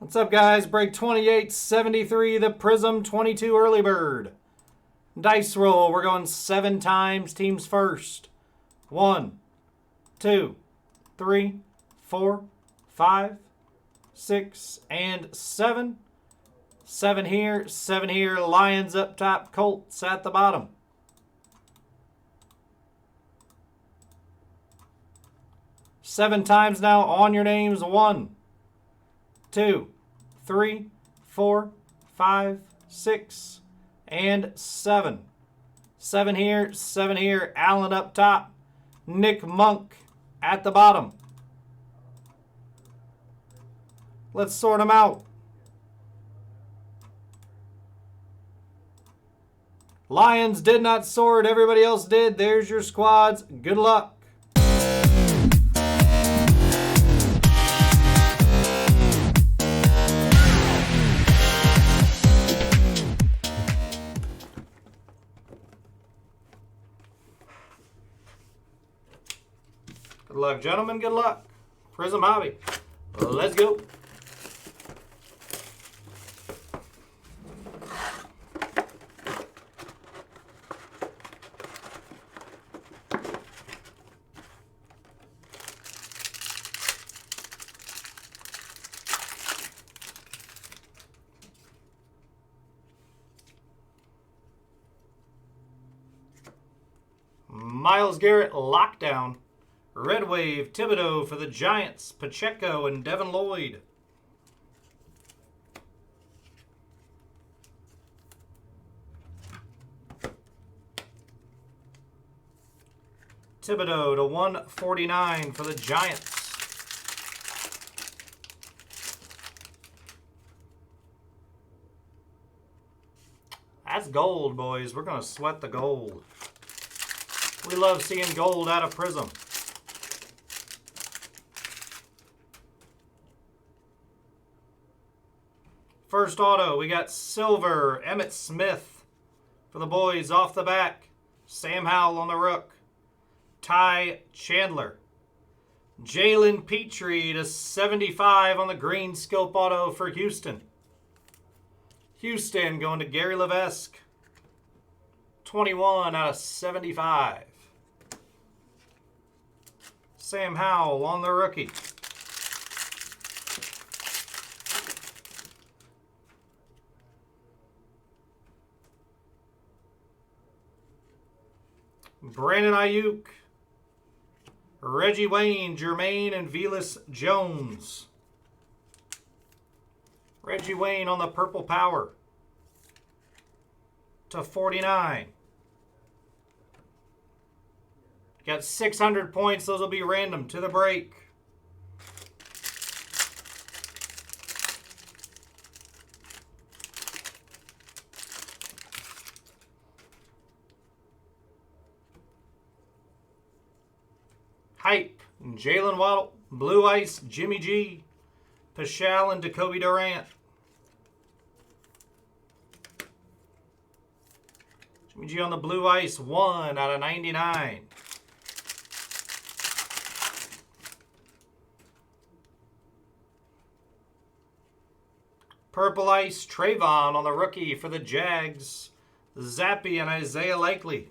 What's up, guys? Break 2873, the Prizm 22 early bird. Dice roll. We're going 7 times. Teams first. 1, 2, 3, 4, 5, 6, and 7. 7 here, 7 here. Lions up top, Colts at the bottom. Seven times now on your names. 1, 2, 3, 4, 5, 6, and 7. 7 here, 7 here. Allen up top. Nick Monk at the bottom. Let's sort them out. Lions did not sort. Everybody else did. There's your squads. Good luck. Good luck, gentlemen. Good luck. Prizm Hobby. Let's go. Myles Garrett, lockdown. Red Wave, Thibodeau for the Giants, Pacheco and Devin Lloyd. Thibodeau to 149 for the Giants. That's gold, boys. We're going to sweat the gold. We love seeing gold out of Prizm. First auto, we got silver, Emmitt Smith for the boys off the back. Sam Howell on the rook. Ty Chandler. Jalen Petrie to 75 on the green scope auto for Houston. Houston going to Gary Levesque. 21 out of 75. Sam Howell on the rookie. Brandon Ayuk, Reggie Wayne, Jermaine, and Velus Jones. Reggie Wayne on the purple power to 49. Got 600 points. Those will be random to the break. Hype, Jalen Waddle, Blue Ice, Jimmy G, Paschal, and Jacoby Durant. Jimmy G on the Blue Ice, 1 out of 99. Purple Ice, Trayvon on the rookie for the Jags, Zappy and Isaiah Likely.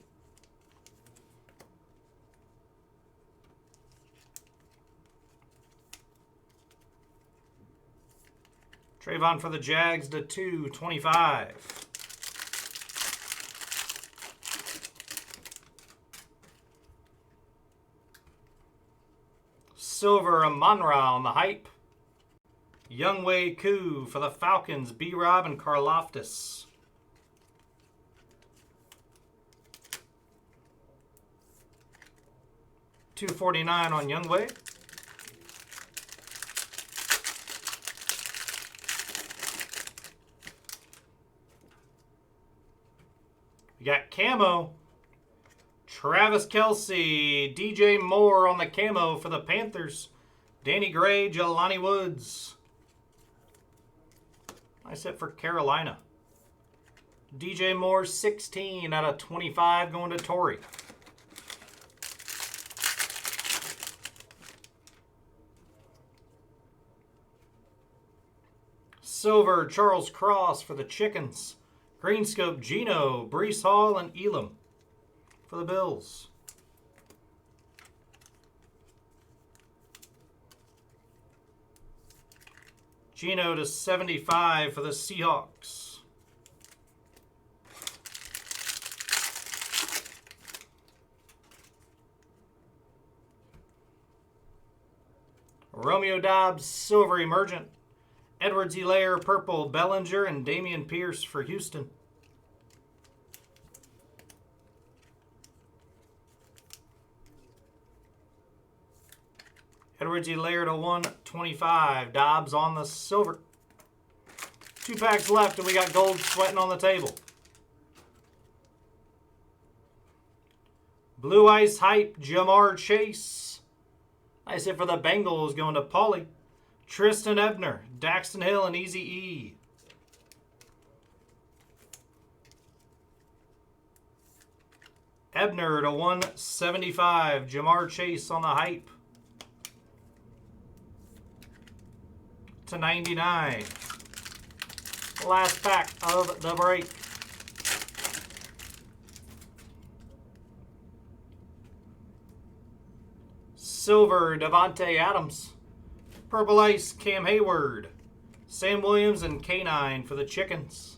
Trayvon for the Jags to 225. Silver Amon-Ra on the hype. Younghoe Koo for the Falcons, B-Rob and Karlaftis. $249 on Younghoe. We got camo. Travis Kelce, DJ Moore on the camo for the Panthers. Danny Gray, Jelani Woods. Nice hit for Carolina. DJ Moore, 16 out of 25 going to Torrey. Silver, Charles Cross for the Chickens. Green Scope, Gino, Brees Hall, and Elam for the Bills. Gino to 75 for the Seahawks. Romeo Dobbs, Silver Emergent. Edwards Elaire, Purple, Bellinger, and Damian Pierce for Houston. Edwards Elaire to 125. Dobbs on the Silver. 2 packs left, and we got gold sweating on the table. Blue Ice Hype, Jamar Chase. Nice hit for the Bengals, going to Paulie. Tristan Ebner, Daxton Hill, and Easy E. Ebner to 175. Jamar Chase on the Hype. To 99. Last pack of the break. Silver, Devontae Adams. Purple Ice, Cam Hayward. Sam Williams and K9 for the Chickens.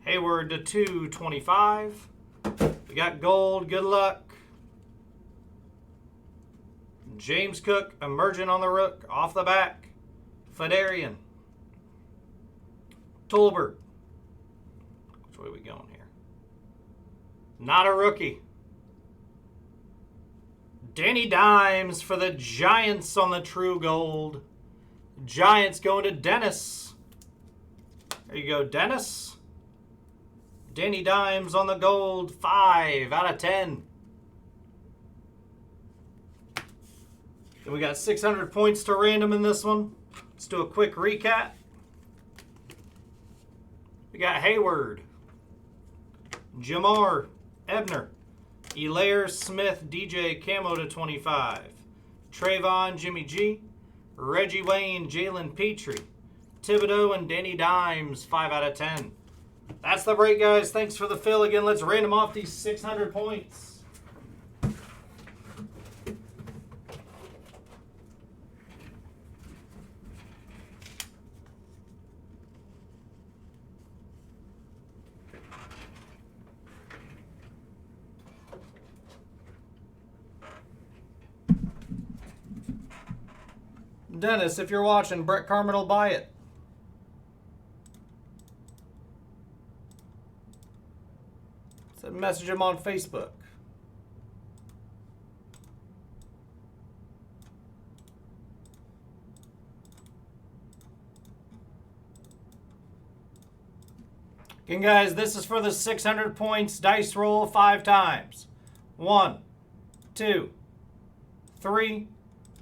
Hayward to 225. We got gold. Good luck. James Cook, Emergent on the Rook. Off the back. Fedarian. Tolbert. Which way are we going here? Not a rookie. Danny Dimes for the Giants on the True Gold. Giants going to Dennis. There you go, Dennis. Danny Dimes on the gold. 5 out of 10. Then we got 600 points to random in this one. Let's do a quick recap. We got Hayward, Jamar, Ebner, Elaire, Smith, DJ, Camo to 25, Trayvon, Jimmy G, Reggie Wayne, Jalen Petrie, Thibodeau, and Danny Dimes, 5 out of 10. That's the break, guys. Thanks for the fill. Again, let's random off these 600 points. Dennis, if you're watching, Brett Carmen will buy it. So message him on Facebook. Again, guys, this is for the 600 points dice roll 5 times. 1, 2, 3,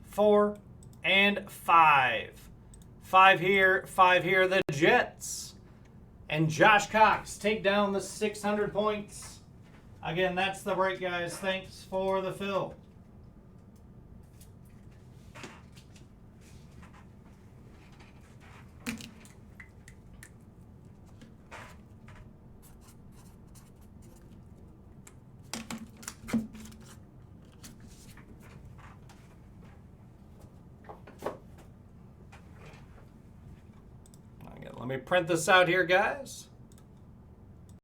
4, and 5. 5 here, 5 here. The Jets and Josh Cox take down the 600 points. Again, that's the break, guys. Thanks for the fill. Let me print this out here, guys.